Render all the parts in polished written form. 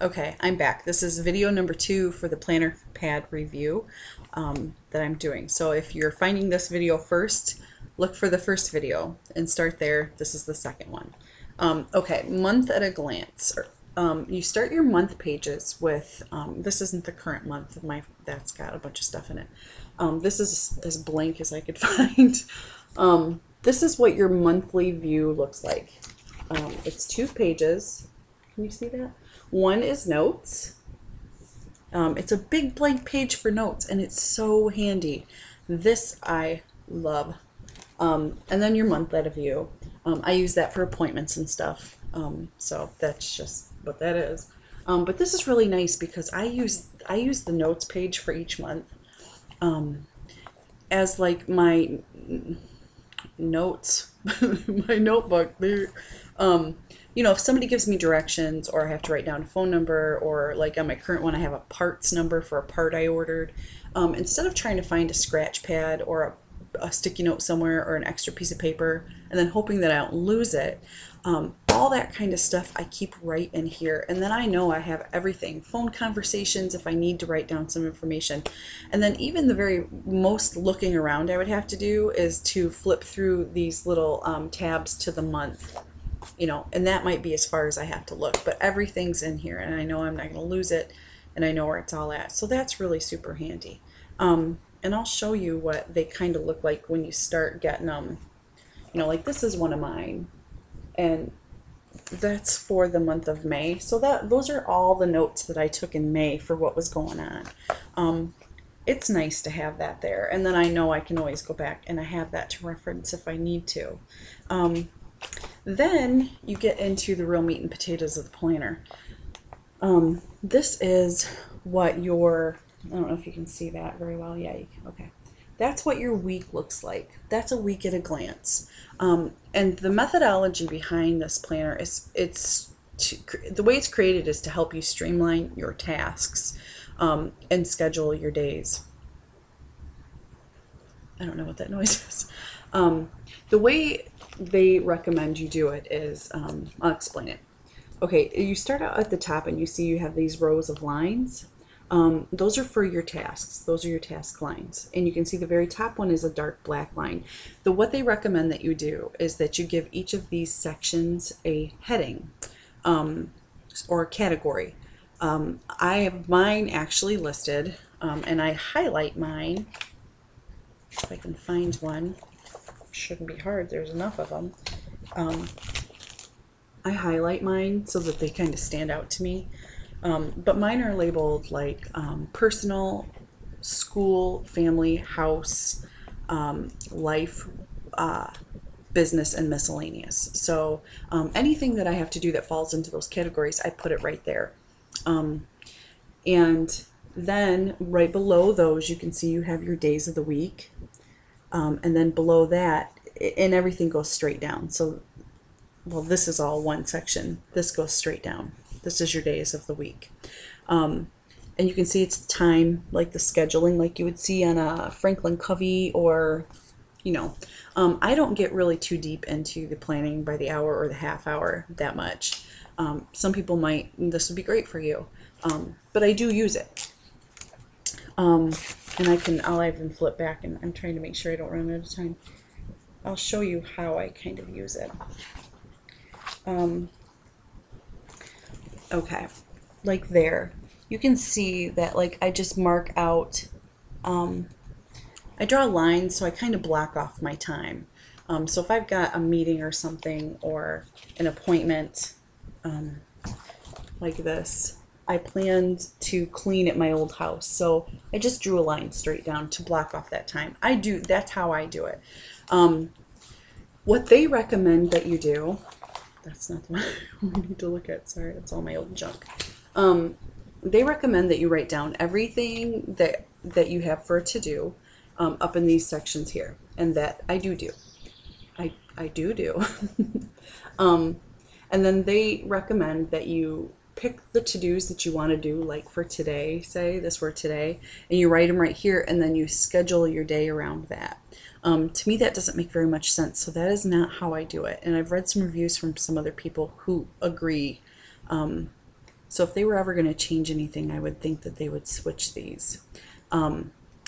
Okay, I'm back. This is video number 2 for the planner pad review that I'm doing. So if you're finding this video first, look for the first video and start there. This is the second one. Okay, month at a glance. You start your month pages with, this isn't the current month, that's got a bunch of stuff in it. This is as blank as I could find. This is what your monthly view looks like. It's 2 pages. Can you see that? One is notes. It's a big blank page for notes, and it's so handy. This I love. And then your month at a view. I use that for appointments and stuff. So that's just what that is. But this is really nice because I use the notes page for each month as like my notes, my notebook. You know, if somebody gives me directions or I have to write down a phone number, or like on my current one, I have a parts number for a part I ordered. Instead of trying to find a scratch pad or a sticky note somewhere or an extra piece of paper and then hoping that I don't lose it, all that kind of stuff I keep right in here. And then I know I have everything. Phone conversations if I need to write down some information. And then even the very most looking around I would have to do is to flip through these little tabs to the month. You know, and that might be as far as I have to look, but everything's in here and I know I'm not going to lose it and I know where it's all at. So that's really super handy. And I'll show you what they kind of look like when you start getting them. You know, like this is one of mine and that's for the month of May. So those are all the notes that I took in May for what was going on. It's nice to have that there. And then I know I can always go back and I have that to reference if I need to. Then you get into the real meat and potatoes of the planner. This is what your, I don't know if you can see that very well. Yeah, you can. Okay. That's what your week looks like. That's a week at a glance. And the methodology behind this planner is, the way it's created is to help you streamline your tasks and schedule your days. I don't know what that noise is. The way they recommend you do it is, I'll explain it. Okay, you start out at the top and you see you have these rows of lines. Those are for your tasks. Those are your task lines. And you can see the very top one is a dark black line. What they recommend that you do is that you give each of these sections a heading or a category. I have mine actually listed and I highlight mine. If I can find one. Shouldn't be hard, there's enough of them. I highlight mine so that they kind of stand out to me, but mine are labeled like personal, school, family, house, life, business, and miscellaneous. So anything that I have to do that falls into those categories, I put it right there. And then right below those you can see you have your days of the week. And then below that, and everything goes straight down. So, well, this is all one section. This goes straight down. This is your days of the week. And you can see it's time, like the scheduling, like you would see on a Franklin Covey or, you know. I don't get really too deep into the planning by the hour or the half hour that much. Some people might, this would be great for you. But I do use it. And I'll even flip back, and I'm trying to make sure I don't run out of time. I'll show you how I kind of use it. Okay, like there, you can see that like I just mark out, I draw lines so I kind of block off my time. So if I've got a meeting or something or an appointment like this, I planned to clean at my old house, so I just drew a line straight down to block off that time. That's how I do it. What they recommend that you do, that's not the one I need to look at, sorry, that's all my old junk. They recommend that you write down everything that you have for a to-do up in these sections here, and that I do. I do. And then they recommend that you pick the to-dos that you want to do, like for today, say this were today, and you write them right here, and then you schedule your day around that. To me, that doesn't make very much sense, so that is not how I do it. And I've read some reviews from some other people who agree So if they were ever going to change anything, I would think that they would switch these.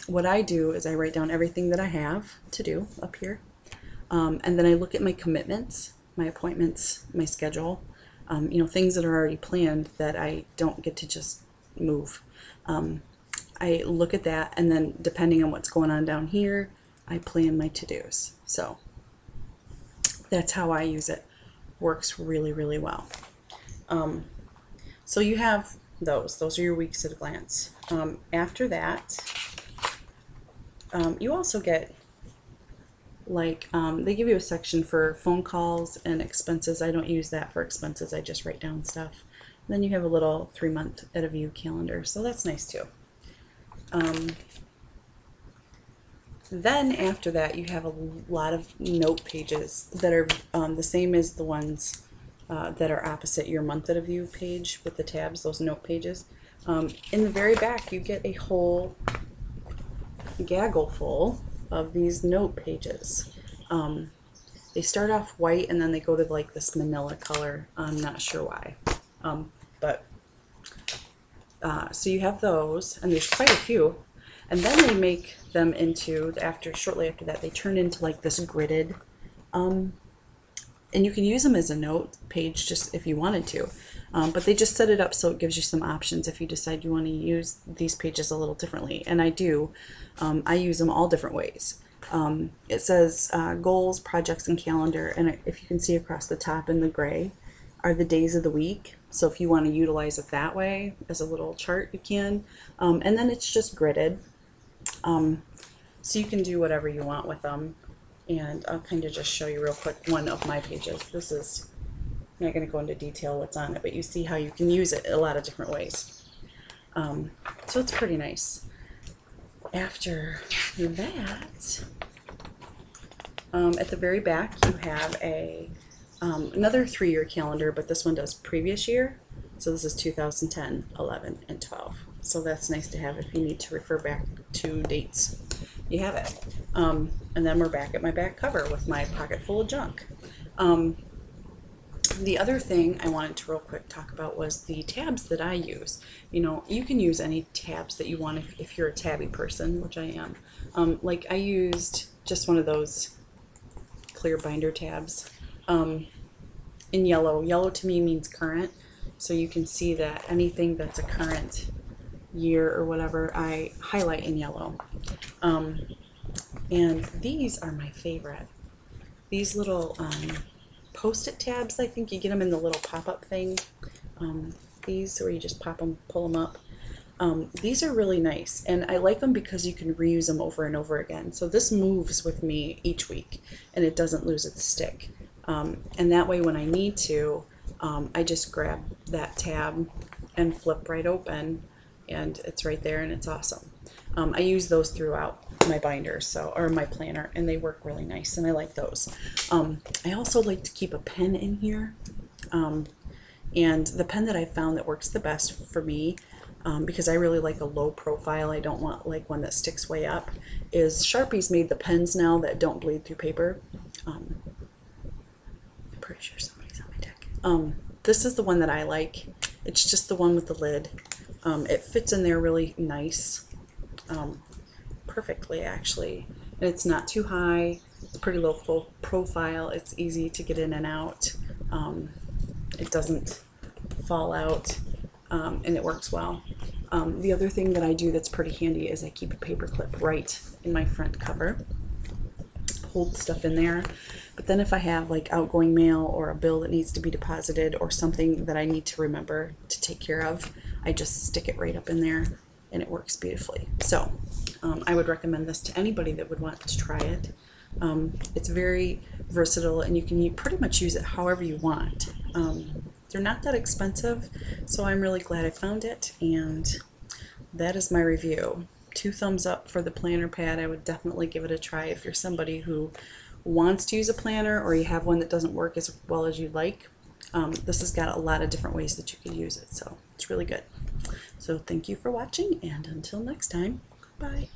What I do is I write down everything that I have to do up here. And then I look at my commitments, my appointments, my schedule, things that are already planned that I don't get to just move. I look at that, and then depending on what's going on down here, I plan my to-dos. So that's how I use it. Works really, really well. So you have those are your weeks at a glance. After that, you also get they give you a section for phone calls and expenses. I don't use that for expenses. I just write down stuff. And then you have a little 3-month at a view calendar, so that's nice too. Then after that, you have a lot of note pages that are the same as the ones that are opposite your month at a view page with the tabs, those note pages. In the very back, you get a whole gaggle full of these note pages. They start off white and then they go to like this manila color. I'm not sure why. So you have those, and there's quite a few. And then they make them into, shortly after that, they turn into like this gridded, and you can use them as a note page just if you wanted to. But they just set it up so it gives you some options if you decide you want to use these pages a little differently. And I do. I use them all different ways. It says goals, projects, and calendar. And if you can see across the top in the gray are the days of the week. So if you want to utilize it that way as a little chart, you can. And then it's just gridded. So you can do whatever you want with them. And I'll kind of just show you real quick one of my pages. This is, I'm not going to go into detail what's on it, but you see how you can use it a lot of different ways. So it's pretty nice. After that, at the very back, you have another 3-year calendar, but this one does previous year. So this is 2010, 11, and 12. So that's nice to have if you need to refer back to dates. You have it. And then we're back at my back cover with my pocket full of junk. The other thing I wanted to real quick talk about was the tabs that I use. You can use any tabs that you want if you're a tabby person, which I am. Like I used just one of those clear binder tabs in yellow. Yellow to me means current, so you can see that anything that's a current year or whatever I highlight in yellow. And these are my favorite. These little post-it tabs, I think you get them in the little pop-up thing. These where you just pop them, pull them up. These are really nice, and I like them because you can reuse them over and over again. So this moves with me each week, and it doesn't lose its stick. And that way when I need to, I just grab that tab and flip right open, and it's right there, and it's awesome. I use those throughout my binders, or my planner, and they work really nice, and I like those. I also like to keep a pen in here, and the pen that I found that works the best for me, because I really like a low profile, I don't want like one that sticks way up, is Sharpie's made the pens now that don't bleed through paper. I'm pretty sure somebody's on my deck. This is the one that I like. It's just the one with the lid. It fits in there really nice, perfectly actually, and it's not too high. It's pretty low full profile. It's easy to get in and out. It doesn't fall out, and it works well. The other thing that I do that's pretty handy is I keep a paper clip right in my front cover. Hold stuff in there. But then if I have like outgoing mail or a bill that needs to be deposited or something that I need to remember to take care of, I just stick it right up in there, and it works beautifully. So I would recommend this to anybody that would want to try it. It's very versatile, and you can pretty much use it however you want. They're not that expensive, so I'm really glad I found it, and that is my review. 2 thumbs up for the planner pad. I would definitely give it a try if you're somebody who wants to use a planner or you have one that doesn't work as well as you'd like. This has got a lot of different ways that you could use it, so it's really good. So thank you for watching, and until next time, bye.